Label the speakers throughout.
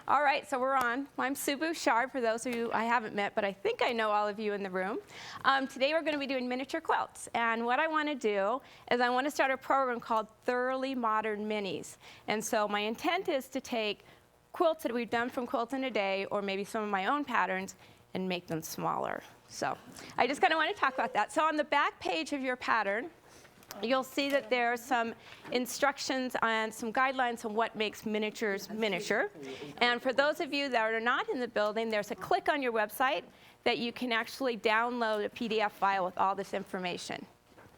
Speaker 1: All right, so we're on. I'm Sue Bouchard, for those of you I haven't met, but I think I know all of you in the room. Today we're going to be doing miniature quilts, and what I want to do is I want to start a program called Thoroughly Modern Minis. And so my intent is to take quilts that we've done from Quilt in a Day, or maybe some of my own patterns, and make them smaller. So I just kind of want to talk about that. So on the back page of your pattern, you'll see that there are some instructions and some guidelines on what makes miniatures miniature. And for those of you that are not in the building, there's a click on your website that you can actually download a PDF file with all this information.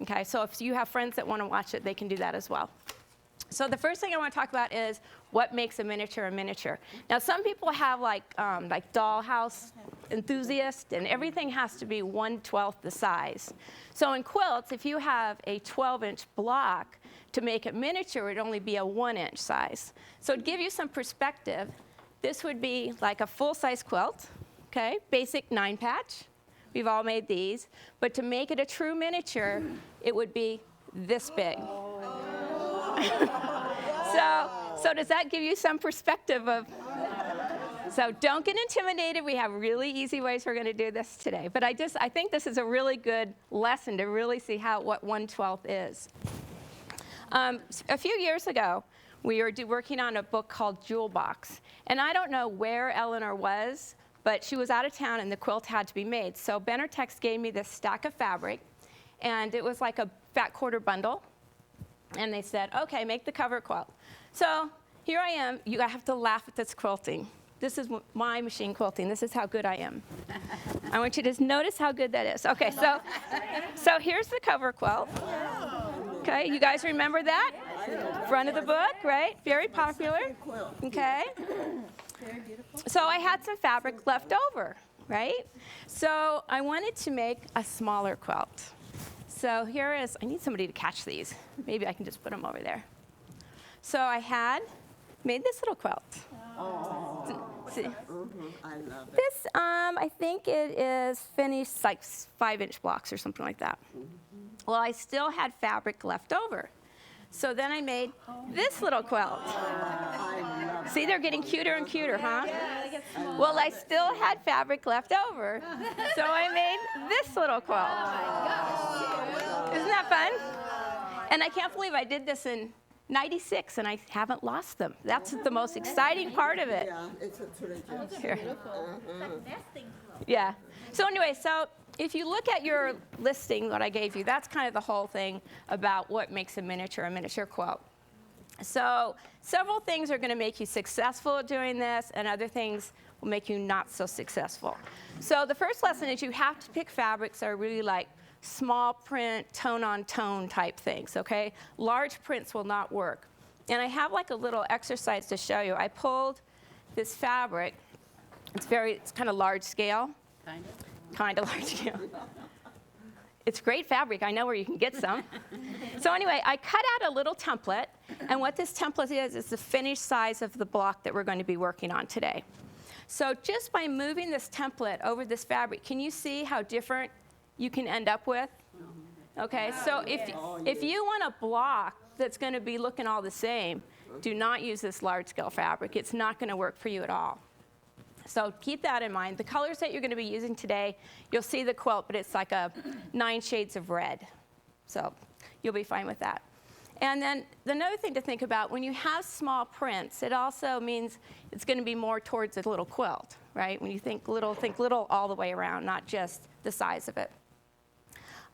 Speaker 1: Okay, so if you have friends that want to watch it, they can do that as well. So the first thing I want to talk about is what makes a miniature. Now some people have like dollhouse enthusiasts, and everything has to be 1/12 the size. So in quilts, if you have a 12-inch block, to make it miniature, it would only be a 1-inch size. So to give you some perspective, this would be like a full-size quilt, okay, basic 9-patch. We've all made these. But to make it a true miniature, it would be this big. So does that give you some perspective of? So don't get intimidated. We have really easy ways we're going to do this today. But I think this is a really good lesson to really see what 1/12 is. A few years ago, we were working on a book called Jewel Box. And I don't know where Eleanor was, but she was out of town and the quilt had to be made. So Benartex gave me this stack of fabric, and it was like a fat quarter bundle. And they said, okay, make the cover quilt. So here I am. You have to laugh at this quilting. This is my machine quilting. This is how good I am. I want you to just notice how good that is. Okay, so here's the cover quilt. Okay, you guys remember that? Front of the book, right? Very popular. Okay. So I had some fabric left over, right? So I wanted to make a smaller quilt. So here is, I need somebody to catch these. Maybe I can just put them over there. So I had made this little quilt.
Speaker 2: Oh, I love it.
Speaker 1: This, I think it is finished like 5-inch blocks or something like that. Well, I still had fabric left over. So then I made this little quilt. See, they're getting cuter and cuter, huh? Well, I still had fabric left over. So I made this little quilt. Isn't that fun? And I can't believe I did this in '96 and I haven't lost them. That's the most exciting part of it.
Speaker 2: Yeah, it's a treasure.
Speaker 1: Here. Yeah. So anyway, so if you look at your listing that I gave you, that's kind of the whole thing about what makes a miniature quilt. So several things are going to make you successful at doing this, and other things will make you not so successful. So the first lesson is you have to pick fabrics that are really like small print, tone-on-tone type things, okay? Large prints will not work. And I have like a little exercise to show you. I pulled this fabric. It's kind of large scale. Kind of large scale. It's great fabric. I know where you can get some. So anyway, I cut out a little template. And what this template is the finished size of the block that we're going to be working on today. So just by moving this template over this fabric, can you see how different you can end up with? Okay, so if you want a block that's going to be looking all the same, do not use this large scale fabric. It's not going to work for you at all. So keep that in mind. The colors that you're going to be using today, you'll see the quilt, but it's like a 9 shades of red. So you'll be fine with that. And then another thing to think about, when you have small prints, it also means it's going to be more towards a little quilt, right? When you think little all the way around, not just the size of it.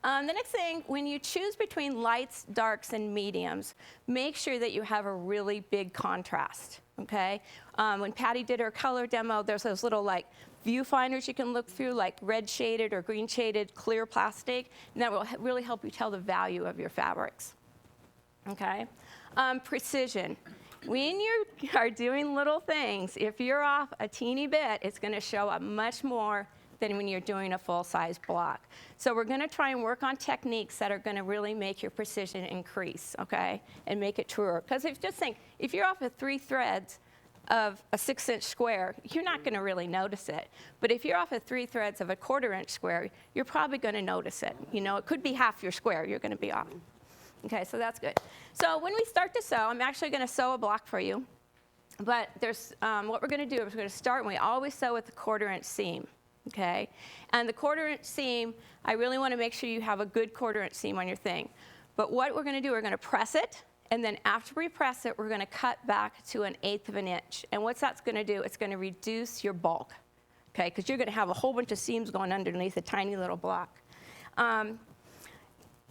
Speaker 1: The next thing, when you choose between lights, darks, and mediums, make sure that you have a really big contrast, okay? When Patty did her color demo, there's those little like viewfinders you can look through, like red shaded or green shaded clear plastic, and that will really help you tell the value of your fabrics, okay? Precision. When you are doing little things, if you're off a teeny bit, it's going to show up much more than when you're doing a full-size block. So we're going to try and work on techniques that are going to really make your precision increase, okay, and make it truer. Because if you're off of 3 threads of a 6-inch square, you're not going to really notice it. But if you're off of 3 threads of a 1/4-inch square, you're probably going to notice it. You know, it could be half your square you're going to be off. Okay, so that's good. So when we start to sew, I'm actually going to sew a block for you. But there's, what we're going to do is we're going to start, and we always sew with the 1/4 inch seam, okay? And the 1/4 inch seam, I really want to make sure you have a good 1/4 inch seam on your thing. But what we're going to do, we're going to press it, and then after we press it, we're going to cut back to 1/8 of an inch. And what that's going to do, it's going to reduce your bulk, okay? Because you're going to have a whole bunch of seams going underneath a tiny little block. After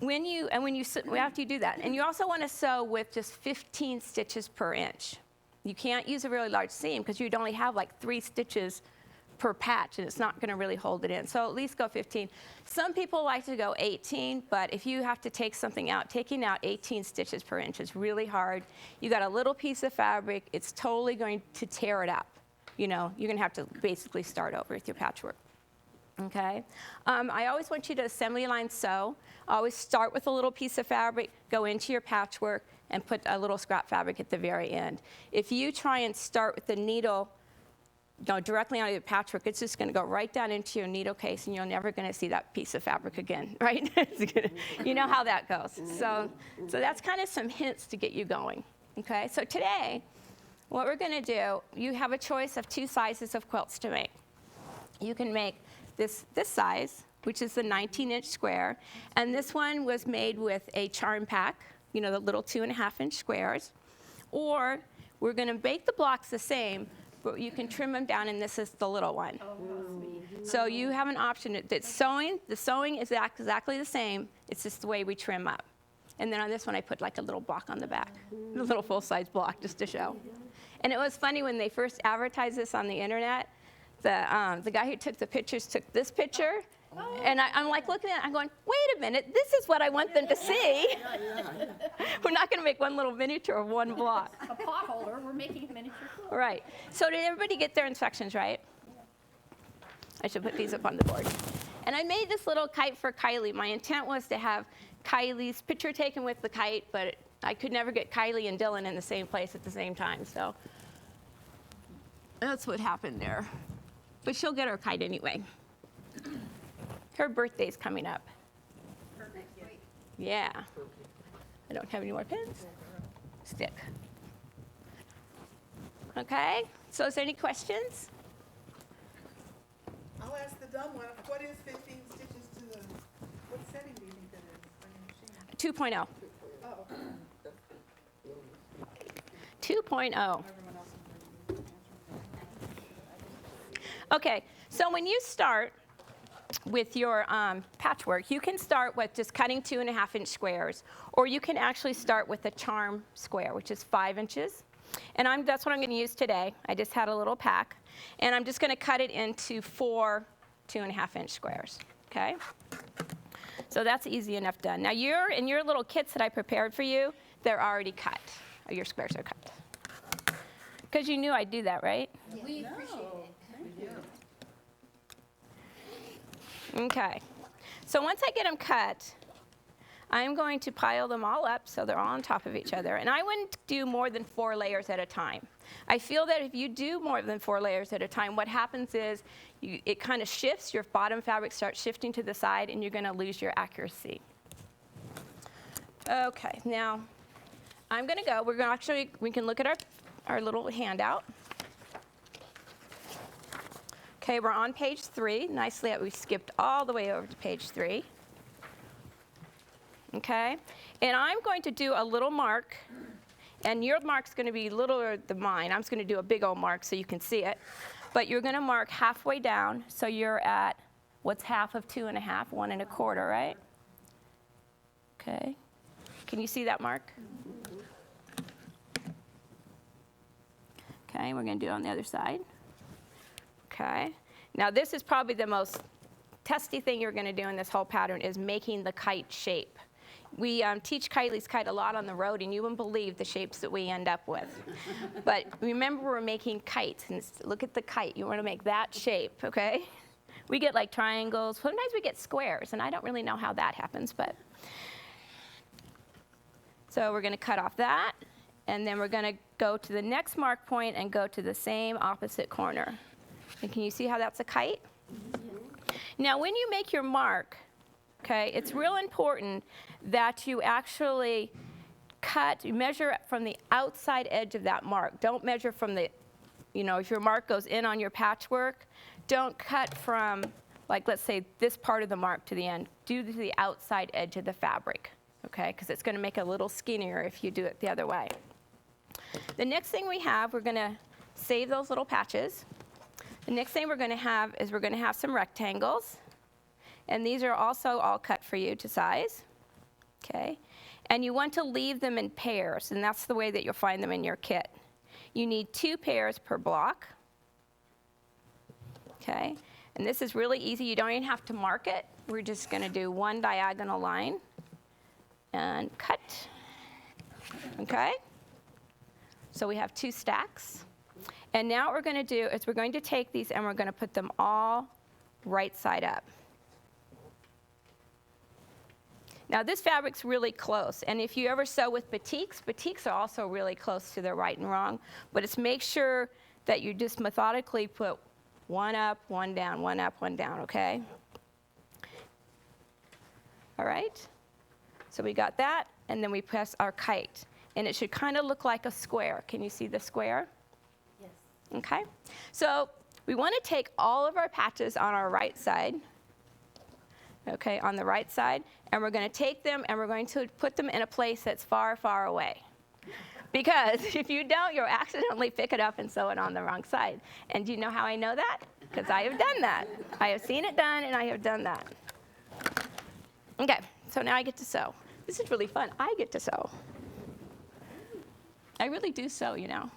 Speaker 1: you do that, and you also want to sew with just 15 stitches per inch. You can't use a really large seam because you'd only have like 3 stitches per patch, and it's not going to really hold it in. So at least go 15. Some people like to go 18, but if you have to take something out, taking out 18 stitches per inch is really hard. You got a little piece of fabric, it's totally going to tear it up. You know, you're going to have to basically start over with your patchwork. Okay? I always want you to assembly line sew. Always start with a little piece of fabric, go into your patchwork, and put a little scrap fabric at the very end. If you try and start with the needle directly onto your patchwork, it's just going to go right down into your needle case, and you're never going to see that piece of fabric again, right? You know how that goes. So that's kind of some hints to get you going. Okay? So today, what we're going to do, you have a choice of 2 sizes of quilts to make. You can make this size, which is the 19-inch square, and this one was made with a charm pack, you know, the little 2.5-inch squares. Or we're going to bake the blocks the same, but you can trim them down, and this is the little one.
Speaker 3: Oh, sweet.
Speaker 1: So you have an option. The sewing is exactly the same. It's just the way we trim up. And then on this one, I put like a little block on the back, a little full-size block just to show. And it was funny when they first advertised this on the internet. The guy who took the pictures took this picture, and I'm like looking at it, I'm going, wait a minute, this is what I want them to see. We're not going to make one little miniature of one block.
Speaker 3: A pot holder, we're making a miniature quilt.
Speaker 1: Right. So did everybody get their instructions right? I should put these up on the board. And I made this little kite for Kylie. My intent was to have Kylie's picture taken with the kite, but I could never get Kylie and Dylan in the same place at the same time, so that's what happened there. But she'll get her kite anyway. Her birthday's coming up. Yeah. I don't have any more pins. Stick. Okay, so is there any questions?
Speaker 4: I'll ask the dumb one. What is 15 stitches to the, what setting do you think that is on your machine?
Speaker 1: 2.0.
Speaker 4: Oh,
Speaker 1: 2.0.
Speaker 4: everyone else is answering.
Speaker 1: Okay, so when you start with your patchwork, you can start with just cutting 2.5-inch squares, or you can actually start with a charm square, which is 5 inches. And that's what I'm going to use today. I just had a little pack, and I'm just going to cut it into 4 2.5-inch squares. Okay? So that's easy enough done. Now in your little kits that I prepared for you, they're already cut. Or your squares are cut. Because you knew I'd do that, right?
Speaker 3: We appreciate it.
Speaker 1: Okay, so once I get them cut, I'm going to pile them all up so they're all on top of each other. And I wouldn't do more than 4 layers at a time. I feel that if you do more than 4 layers at a time, what happens is it kind of shifts, your bottom fabric starts shifting to the side, and you're going to lose your accuracy. Okay, now I'm going to go. We can look at our little handout. Okay, we're on page 3. Nicely, we skipped all the way over to page 3. Okay, and I'm going to do a little mark, and your mark's going to be littler than mine. I'm just going to do a big old mark so you can see it. But you're going to mark halfway down, so you're at what's half of 2.5, 1 1/4, right? Okay, can you see that mark? Okay, we're going to do it on the other side. Okay, now this is probably the most testy thing you're going to do in this whole pattern is making the kite shape. We teach Kylie's kite a lot on the road, and you wouldn't believe the shapes that we end up with. But remember, we're making kites, and look at the kite. You want to make that shape, okay? We get like triangles. Sometimes we get squares, and I don't really know how that happens, but. So we're going to cut off that, and then we're going to go to the next mark point and go to the same opposite corner. And can you see how that's a kite? Now, when you make your mark, okay, it's real important that you actually cut, you measure from the outside edge of that mark. Don't measure from the, if your mark goes in on your patchwork, don't cut from, like, let's say this part of the mark to the end. Do to the outside edge of the fabric, okay? Because it's going to make it a little skinnier if you do it the other way. The next thing we have, we're going to save those little patches. The next thing we're going to have is we're going to have some rectangles. And these are also all cut for you to size, okay? And you want to leave them in pairs, and that's the way that you'll find them in your kit. You need 2 pairs per block, okay? And this is really easy. You don't even have to mark it. We're just going to do one diagonal line and cut, okay? So we have 2 stacks. And now what we're going to do is we're going to take these and we're going to put them all right side up. Now this fabric's really close, and if you ever sew with batiks are also really close to their right and wrong, but it's make sure that you just methodically put one up, one down, one up, one down, okay? All right, so we got that, and then we press our kite, and it should kind of look like a square. Can you see the square?
Speaker 3: Yes.
Speaker 1: Okay, so we want to take all of our patches on our right side, okay, on the right side, and we're going to take them and we're going to put them in a place that's far, far away. Because if you don't, you'll accidentally pick it up and sew it on the wrong side. And do you know how I know that? Because I have done that. I have seen it done, and I have done that. Okay, so now I get to sew. This is really fun. I get to sew. I really do sew, you know.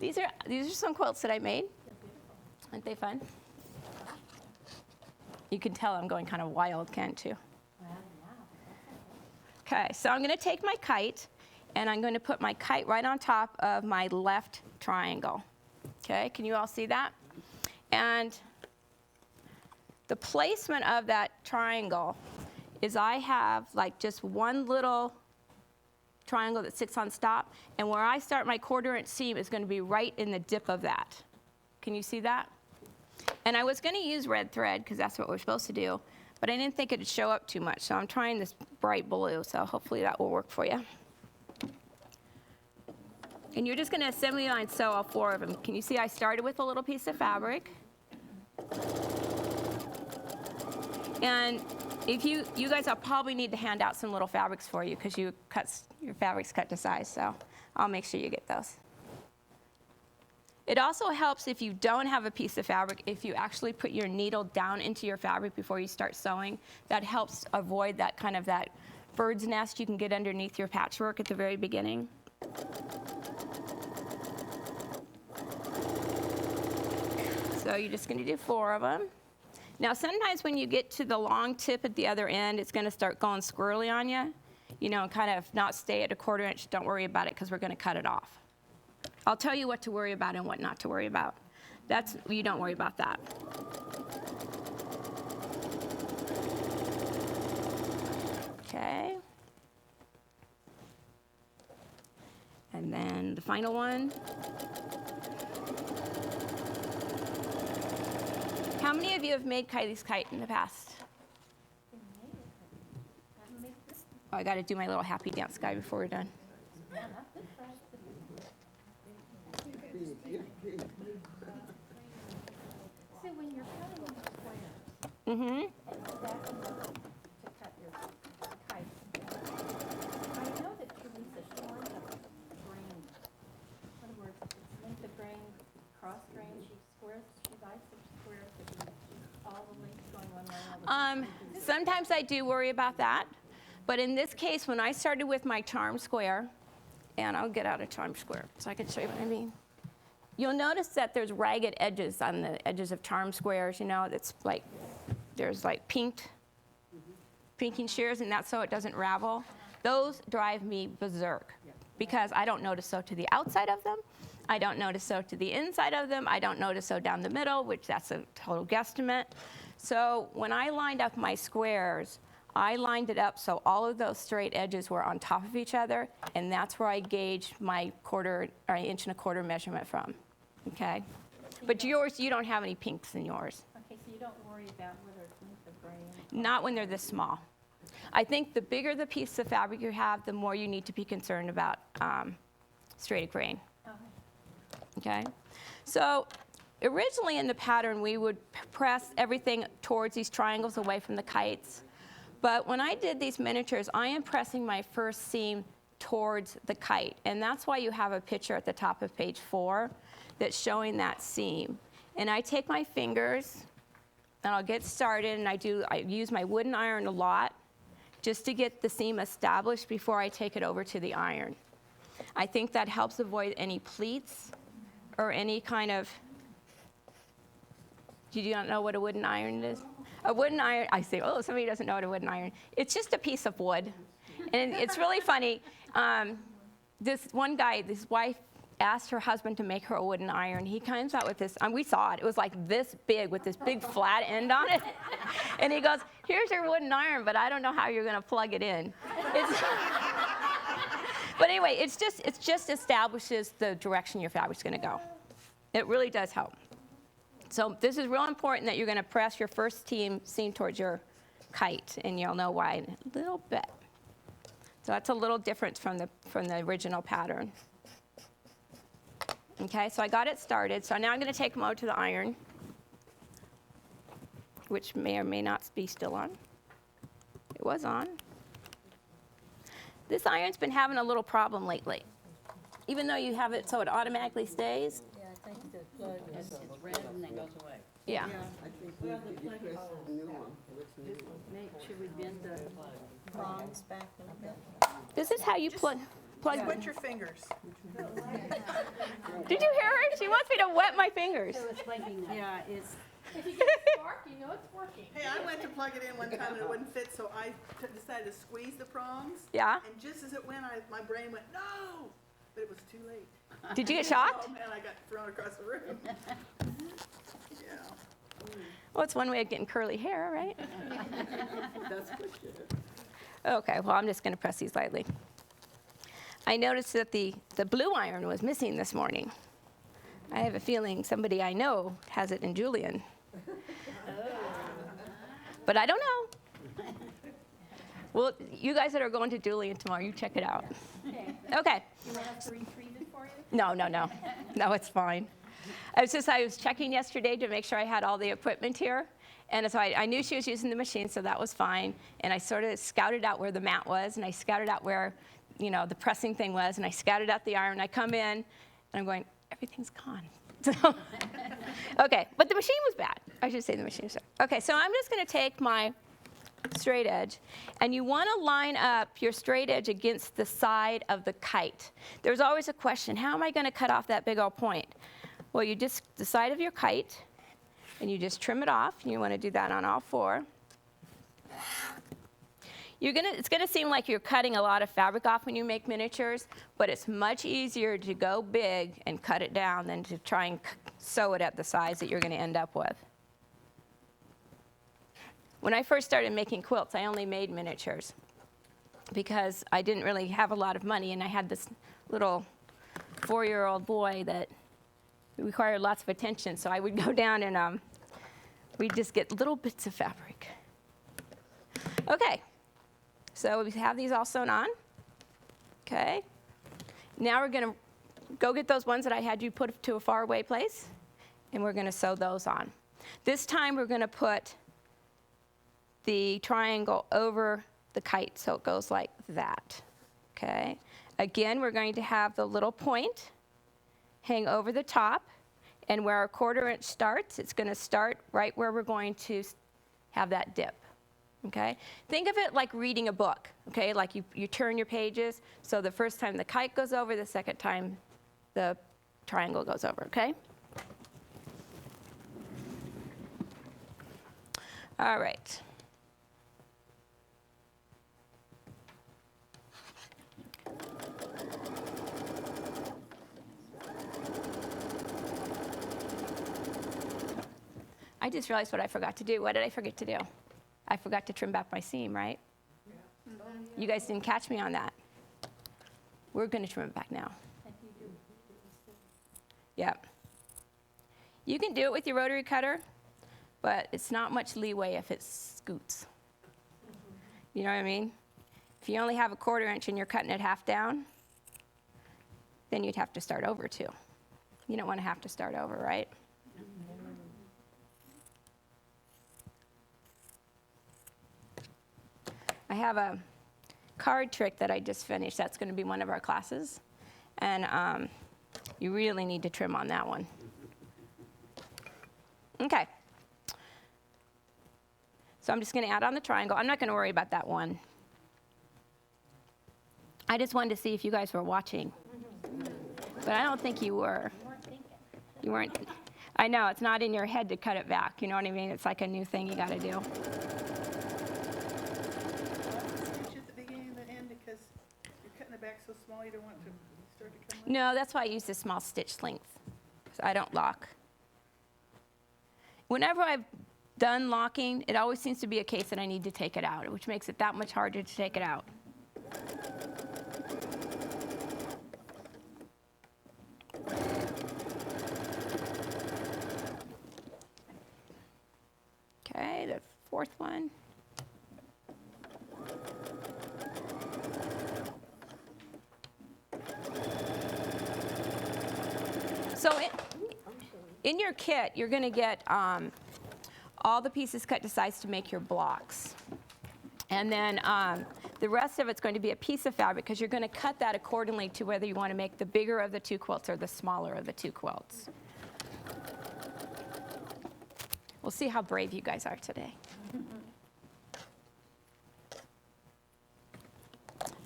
Speaker 1: These are some quilts that I made. Aren't they fun? You can tell I'm going kind of wild, can't you? Okay, so I'm going to take my kite, and I'm going to put my kite right on top of my left triangle. Okay, can you all see that? And the placement of that triangle is I have like just one little triangle that sits on top, and where I start my 1/4 inch seam is going to be right in the dip of that. Can you see that? And I was going to use red thread because that's what we're supposed to do, but I didn't think it would show up too much, so I'm trying this bright blue, so hopefully that will work for you. And you're just going to assembly line sew all 4 of them. Can you see I started with a little piece of fabric? And if you guys, I'll probably need to hand out some little fabrics for you because your fabric's cut to size, so I'll make sure you get those. It also helps if you don't have a piece of fabric, if you actually put your needle down into your fabric before you start sewing. That helps avoid that kind of that bird's nest you can get underneath your patchwork at the very beginning. So you're just going to do 4 of them. Now sometimes when you get to the long tip at the other end, it's going to start going squirrely on you, and kind of not stay at a 1/4 inch. Don't worry about it because we're going to cut it off. I'll tell you what to worry about and what not to worry about. You don't worry about that. Okay. And then the final one. How many of you have made Kylie's kite in the past? Oh, I got to do my little happy dance guy before we're done.
Speaker 3: So when you're cutting the squares,
Speaker 1: Mm-hmm.
Speaker 3: to cut your kite, I know that Teresa, she lines up grain. In other words, it's length of grain, cross grain, she buys some squares that all the lengths going one way, all the
Speaker 1: Sometimes I do worry about that, but in this case, when I started with my charm square, and I'll get out a charm square so I can show you what I mean. You'll notice that there's ragged edges on the edges of charm squares, that's like, there's like pinking shears, and that's so it doesn't ravel. Those drive me berserk because I don't know to sew to the outside of them. I don't know to sew to the inside of them. I don't know to sew down the middle, which that's a total guesstimate. So when I lined up my squares, I lined it up so all of those straight edges were on top of each other, and that's where I gauged my 1 1/4 inch measurement from. Okay? But yours, you don't have any pinks in yours.
Speaker 3: Okay, so you don't worry about whether it's length of grain.
Speaker 1: Not when they're this small. I think the bigger the piece of fabric you have, the more you need to be concerned about straight grain. Okay? So originally in the pattern, we would press everything towards these triangles away from the kites. But when I did these miniatures, I am pressing my first seam towards the kite. And that's why you have a picture at the top of page 4 that's showing that seam. And I take my fingers, and I'll get started, and I use my wooden iron a lot just to get the seam established before I take it over to the iron. I think that helps avoid any pleats or any kind of, do you not know what a wooden iron is? A wooden iron, I say, oh, somebody doesn't know what a wooden iron. It's just a piece of wood. And it's really funny. This one guy, his wife asked her husband to make her a wooden iron. He comes out with this, we saw it. It was like this big with this big flat end on it. And he goes, here's your wooden iron, but I don't know how you're going to plug it in. But anyway, it just establishes the direction your fabric's going to go. It really does help. So this is real important that you're going to press your first seam towards your kite, and you'll know why in a little bit. So that's a little different from the original pattern. Okay, so I got it started. So now I'm going to take them out to the iron, which may or may not be still on. It was on. This iron's been having a little problem lately. Even though you have it so it automatically stays.
Speaker 5: Yeah, I think the plug is red and then goes away.
Speaker 1: Yeah.
Speaker 2: I think we press the new one.
Speaker 5: Should we bend the prongs back a little bit?
Speaker 1: This is how you plug.
Speaker 4: Wet your fingers.
Speaker 1: Did you hear her? She wants me to wet my fingers.
Speaker 5: Yeah, it's,
Speaker 3: If you get a spark, you know it's working.
Speaker 4: Hey, I went to plug it in one time and it wouldn't fit, so I decided to squeeze the prongs.
Speaker 1: Yeah?
Speaker 4: And just as it went, my brain went, no! But it was too late.
Speaker 1: Did you get shocked?
Speaker 4: Oh man, I got thrown across the room. Yeah.
Speaker 1: Well, it's one way of getting curly hair, right?
Speaker 2: That's for sure.
Speaker 1: Okay, well, I'm just going to press these lightly. I noticed that the blue iron was missing this morning. I have a feeling somebody I know has it in Julian. But I don't know. Well, you guys that are going to Julian tomorrow, you check it out. Okay.
Speaker 3: You want us to retrieve it for you?
Speaker 1: No. No, it's fine. I was checking yesterday to make sure I had all the equipment here. And so I knew she was using the machine, so that was fine. And I sort of scouted out where the mat was, and I scouted out where, the pressing thing was, and I scouted out the iron. I come in, and I'm going, everything's gone. So, okay, but the machine was bad. I should say the machine was bad. Okay, so I'm just going to take my straight edge, and you want to line up your straight edge against the side of the kite. There's always a question, how am I going to cut off that big old point? Well, you just, the side of your kite, and you just trim it off, and you want to do that on all 4. It's going to seem like you're cutting a lot of fabric off when you make miniatures, but it's much easier to go big and cut it down than to try and sew it at the size that you're going to end up with. When I first started making quilts, I only made miniatures because I didn't really have a lot of money, and I had this little 4-year-old boy that required lots of attention, so I would go down and we'd just get little bits of fabric. Okay. So we have these all sewn on. Okay. Now we're going to go get those ones that I had you put to a far away place, and we're going to sew those on. This time we're going to put the triangle over the kite so it goes like that. Okay. Again, we're going to have the little point hang over the top, and where our 1/4 inch starts, it's going to start right where we're going to have that dip. Okay? Think of it like reading a book, okay? Like you turn your pages, so the first time the kite goes over, the second time the triangle goes over, okay? All right. I just realized what I forgot to do. What did I forget to do? I forgot to trim back my seam, right? You guys didn't catch me on that. We're going to trim it back now. Yeah. You can do it with your rotary cutter, but it's not much leeway if it scoots. You know what I mean? If you only have a 1/4 inch and you're cutting it half down, then you'd have to start over too. You don't want to have to start over, right? I have a card trick that I just finished. That's going to be one of our classes. And you really need to trim on that one. Okay. So I'm just going to add on the triangle. I'm not going to worry about that one. I just wanted to see if you guys were watching. But I don't think you were. You weren't. I know, it's not in your head to cut it back. You know what I mean? It's like a new thing you got to do.
Speaker 4: Stitch at the beginning and the end because you're cutting it back so small you don't want to start to come up.
Speaker 1: No, that's why I use the small stitch length. So I don't lock. Whenever I've done locking, it always seems to be a case that I need to take it out, which makes it that much harder to take it out. Okay, the 4th one. So in your kit, you're going to get all the pieces cut to size to make your blocks. And then the rest of it's going to be a piece of fabric because you're going to cut that accordingly to whether you want to make the bigger of the 2 quilts or the smaller of the 2 quilts. We'll see how brave you guys are today.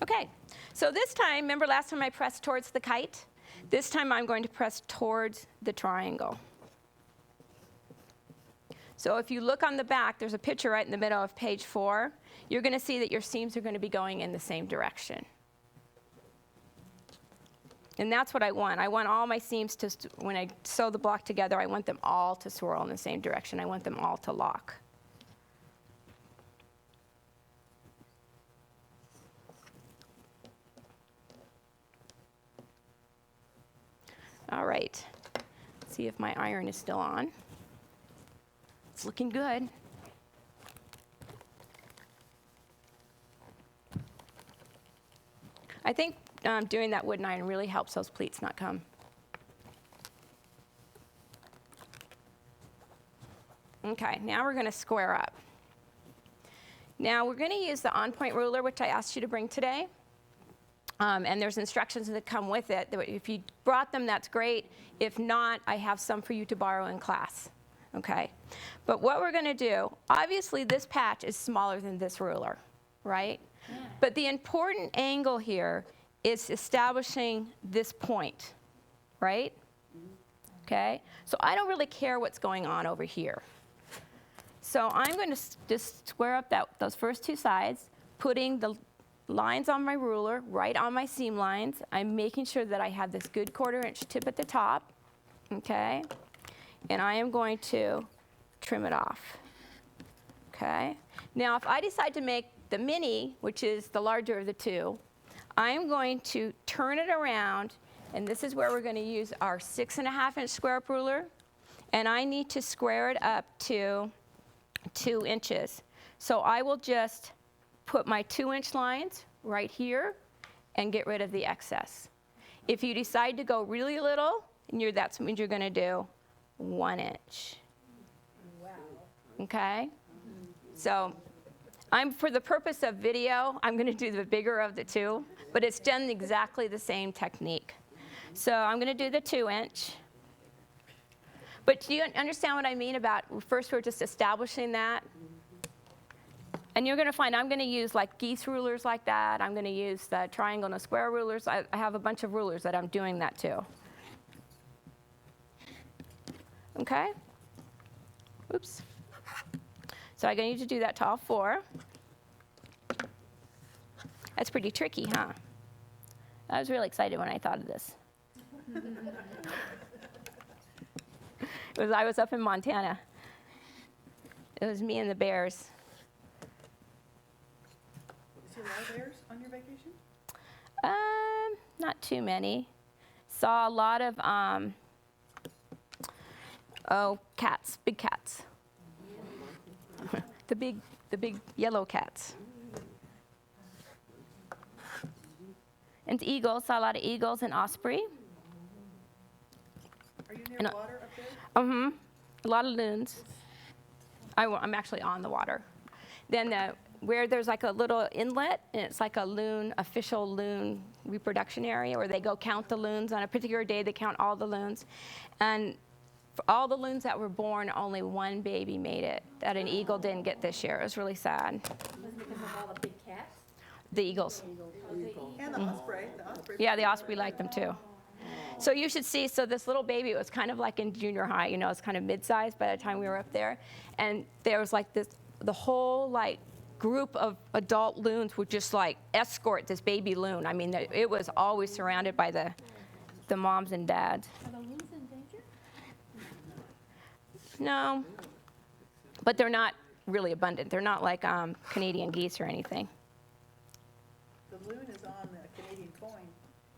Speaker 1: Okay, so this time, remember last time I pressed towards the kite? This time I'm going to press towards the triangle. So if you look on the back, there's a picture right in the middle of page 4. You're going to see that your seams are going to be going in the same direction. And that's what I want. I want all my seams to, when I sew the block together, I want them all to swirl in the same direction. I want them all to lock. All right. Let's see if my iron is still on. It's looking good. I think doing that wooden iron really helps those pleats not come. Okay, now we're going to square up. Now we're going to use the on-point ruler, which I asked you to bring today. And there's instructions that come with it. If you brought them, that's great. If not, I have some for you to borrow in class. Okay? But what we're going to do, obviously this patch is smaller than this ruler, right? Yeah. But the important angle here is establishing this point, right? Okay? So I don't really care what's going on over here. So I'm going to just square up those first 2 sides, putting the lines on my ruler right on my seam lines. I'm making sure that I have this good 1/4 inch tip at the top, okay? And I am going to trim it off, okay? Now, if I decide to make the mini, which is the larger of the 2, I'm going to turn it around, and this is where we're going to use our 6.5 inch square up ruler, and I need to square it up to 2 inches. So I will just put my 2 inch lines right here and get rid of the excess. If you decide to go really little, that means you're going to do 1 inch.
Speaker 3: Wow.
Speaker 1: Okay? So for the purpose of video, I'm going to do the bigger of the 2, but it's done exactly the same technique. So I'm going to do the 2 inch. But do you understand what I mean about, first we're just establishing that? And you're going to find I'm going to use like geese rulers like that. I'm going to use the triangle and the square rulers. I have a bunch of rulers that I'm doing that to. Okay? Oops. So I'm going to need to do that to all 4. That's pretty tricky, huh? I was really excited when I thought of this. I was up in Montana. It was me and the bears.
Speaker 4: See a lot of bears on your vacation?
Speaker 1: Not too many. Saw a lot of cats, big cats. the big yellow cats. And eagles, saw a lot of eagles and osprey.
Speaker 4: Are you near
Speaker 1: And,
Speaker 4: water up there?
Speaker 1: A lot of loons. I'm actually on the water. Then where there's like a little inlet, and it's like a official loon reproduction area where they go count the loons. On a particular day, they count all the loons. And for all the loons that were born, only one baby made it that an eagle didn't get this year. It was really sad.
Speaker 3: Was it because of all the big cats?
Speaker 1: The eagles.
Speaker 4: And the osprey, the osprey.
Speaker 1: Yeah, the osprey liked them too. So you should see, so this little baby, it was kind of like in junior high, you know, it's kind of mid-sized by the time we were up there. And there was like the whole like group of adult loons would just like escort this baby loon. I mean, it was always surrounded by the moms and dads.
Speaker 3: Are the loons in danger?
Speaker 1: No, but they're not really abundant. They're not like Canadian geese or anything.
Speaker 4: The loon is on the Canadian coin,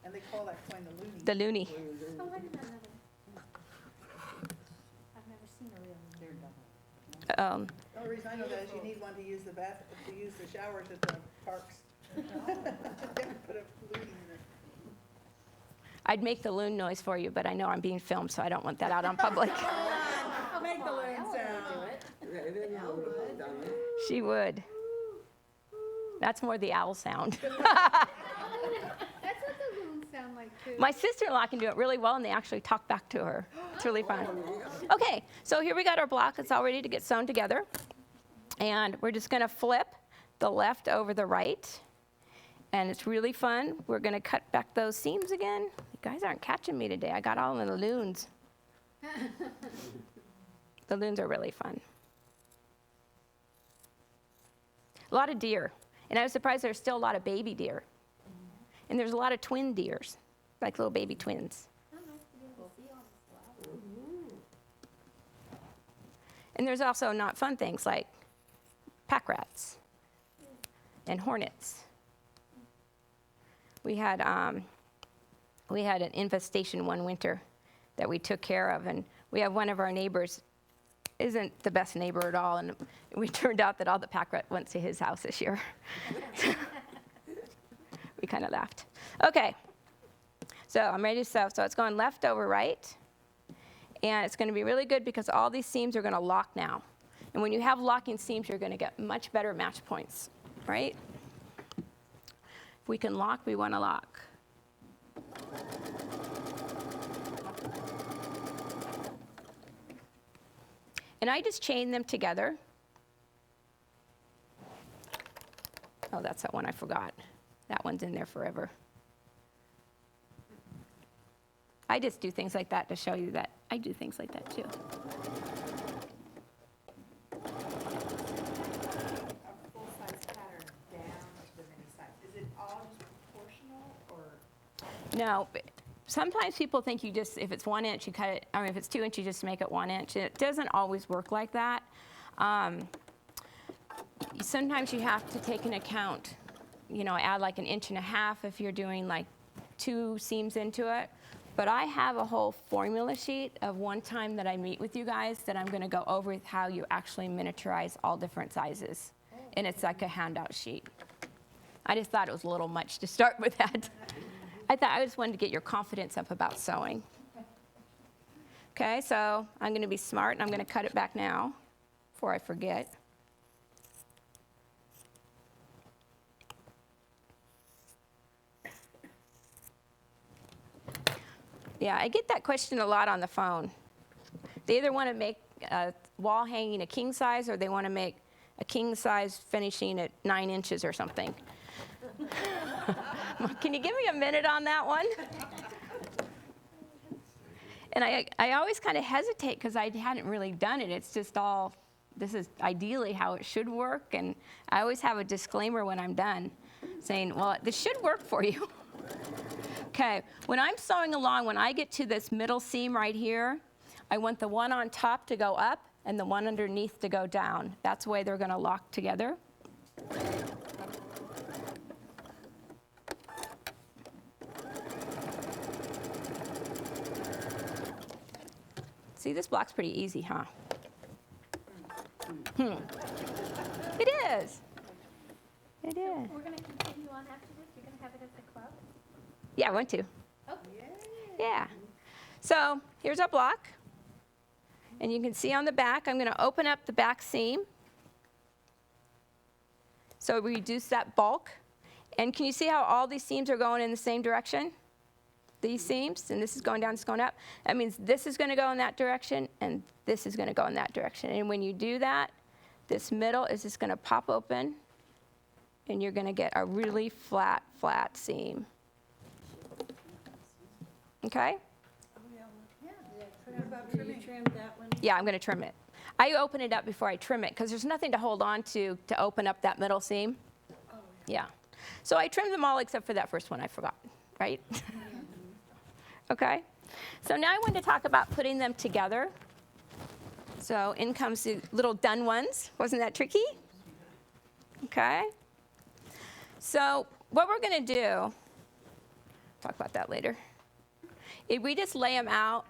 Speaker 4: and they call that coin the loonie.
Speaker 1: The loony.
Speaker 3: Oh, I did not know that. I've never seen a real loon.
Speaker 4: The only reason I know that is you need one to use the showers at the parks. Put a loonie in it.
Speaker 1: I'd make the loon noise for you, but I know I'm being filmed, so I don't want that out on public.
Speaker 4: Make the loon sound.
Speaker 1: She would. That's more the owl sound.
Speaker 6: That's what the loons sound like too.
Speaker 1: My sister-in-law can do it really well, and they actually talk back to her. It's really fun. Okay, so here we got our block. It's all ready to get sewn together. And we're just going to flip the left over the right. And it's really fun. We're going to cut back those seams again. You guys aren't catching me today. I got all of the loons. The loons are really fun. A lot of deer. And I was surprised there's still a lot of baby deer. And there's a lot of twin deers, like little baby twins. And there's also not fun things like pack rats and hornets. We had an infestation one winter that we took care of, and we have one of our neighbors isn't the best neighbor at all, and we turned out that all the pack rat went to his house this year. We kind of laughed. Okay, so I'm ready to sew. So it's going left over right, and it's going to be really good because all these seams are going to lock now. And when you have locking seams, you're going to get much better match points, right? If we can lock, we want to lock. And I just chain them together. Oh, that's that one I forgot. That one's in there forever. I just do things like that to show you that I do things like that too.
Speaker 7: A full-size pattern down to the mini size. Is it all just proportional or?
Speaker 1: No, sometimes people think you just, if it's 1 inch, you cut it, I mean, if it's 2 inch, you just make it 1 inch. It doesn't always work like that. Sometimes you have to take into account, you know, add like 1.5 inches if you're doing like 2 seams into it. But I have a whole formula sheet of one time that I meet with you guys that I'm going to go over with how you actually miniaturize all different sizes. And it's like a handout sheet. I just thought it was a little much to start with that. I just wanted to get your confidence up about sewing. Okay, so I'm going to be smart, and I'm going to cut it back now before I forget. Yeah, I get that question a lot on the phone. They either want to make a wall hanging a king size, or they want to make a king size finishing at 9 inches or something. Can you give me a minute on that one? And I always kind of hesitate because I hadn't really done it. It's just all, this is ideally how it should work. And I always have a disclaimer when I'm done saying, well, this should work for you. Okay, when I'm sewing along, when I get to this middle seam right here, I want the one on top to go up and the one underneath to go down. That's the way they're going to lock together. See, this block's pretty easy, huh? It is. It is.
Speaker 3: We're going to continue on after this? You're going to have it at the club?
Speaker 1: Yeah, I want to.
Speaker 3: Oh,
Speaker 1: Yeah. So here's our block. And you can see on the back, I'm going to open up the back seam. So we reduce that bulk. And can you see how all these seams are going in the same direction? These seams, and this is going down, this is going up. That means this is going to go in that direction, and this is going to go in that direction. And when you do that, this middle is just going to pop open, and you're going to get a really flat, flat seam. Okay?
Speaker 5: Do you trim that one?
Speaker 1: Yeah, I'm going to trim it. I open it up before I trim it because there's nothing to hold on to open up that middle seam. Yeah. So I trimmed them all except for that first one I forgot, right? Okay. So now I want to talk about putting them together. So in comes the little done ones. Wasn't that tricky? Okay. So what we're going to do, talk about that later. If we just lay them out,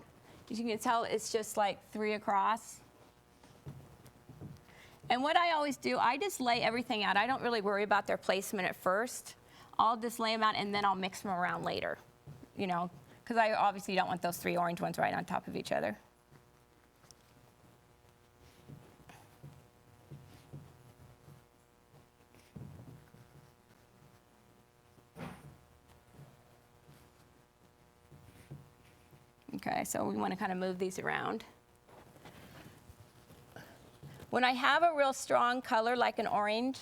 Speaker 1: as you can tell, it's just like 3 across. And what I always do, I just lay everything out. I don't really worry about their placement at first. I'll just lay them out, and then I'll mix them around later, you know, because I obviously don't want those 3 orange ones right on top of each other. Okay, so we want to kind of move these around. When I have a real strong color like an orange,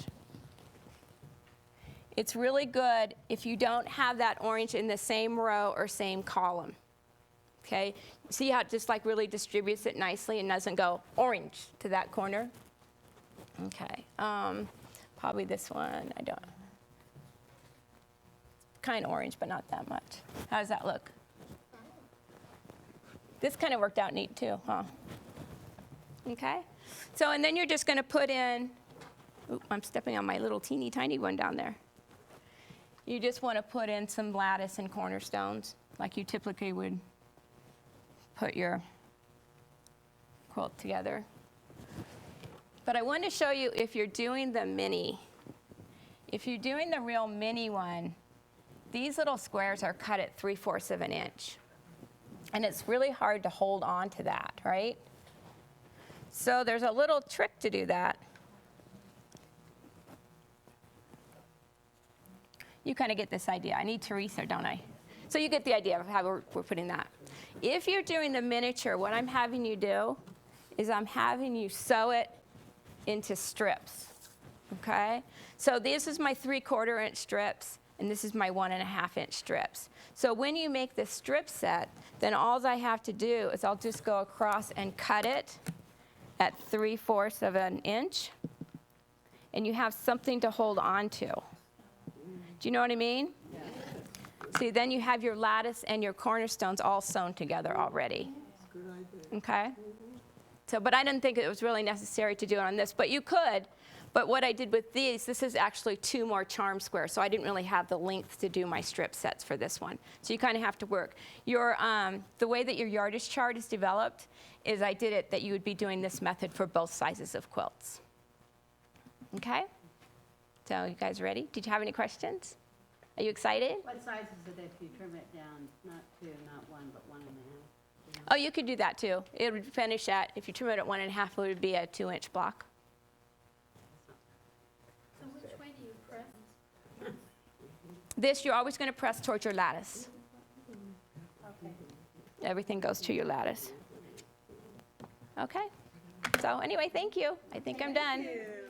Speaker 1: it's really good if you don't have that orange in the same row or same column. Okay, see how it just like really distributes it nicely and doesn't go orange to that corner? Okay, probably this one, I don't. Kind of orange, but not that much. How does that look? This kind of worked out neat too, huh? Okay. So, and then you're just going to put in, oops, I'm stepping on my little teeny tiny one down there. You just want to put in some lattice and cornerstones like you typically would put your quilt together. But I want to show you if you're doing the mini. If you're doing the real mini one, these little squares are cut at 3/4 of an inch. And it's really hard to hold on to that, right? So there's a little trick to do that. You kind of get this idea. I need Teresa, don't I? So you get the idea of how we're putting that. If you're doing the miniature, what I'm having you do is I'm having you sew it into strips, okay? So this is my 3/4 inch strips, and this is my 1.5 inch strips. So when you make the strip set, then all I have to do is I'll just go across and cut it at 3/4 of an inch, and you have something to hold on to. Do you know what I mean? Yeah. See, then you have your lattice and your cornerstones all sewn together already.
Speaker 2: Good idea.
Speaker 1: Okay? So, but I didn't think it was really necessary to do it on this, but you could. But what I did with these, this is actually 2 more charm squares, so I didn't really have the length to do my strip sets for this one. So you kind of have to work. Your, the way that your yardage chart is developed is I did it that you would be doing this method for both sizes of quilts. Okay? So you guys ready? Did you have any questions? Are you excited?
Speaker 5: What size is it if you trim it down, not 2, not 1, but 1.5?
Speaker 1: Oh, you could do that too. It would finish at, if you trim it at 1.5, it would be a 2-inch block.
Speaker 6: So which way do you press?
Speaker 1: This, you're always going to press towards your lattice.
Speaker 5: Okay.
Speaker 1: Everything goes to your lattice. Okay. So anyway, thank you. I think I'm done.
Speaker 4: Thank you.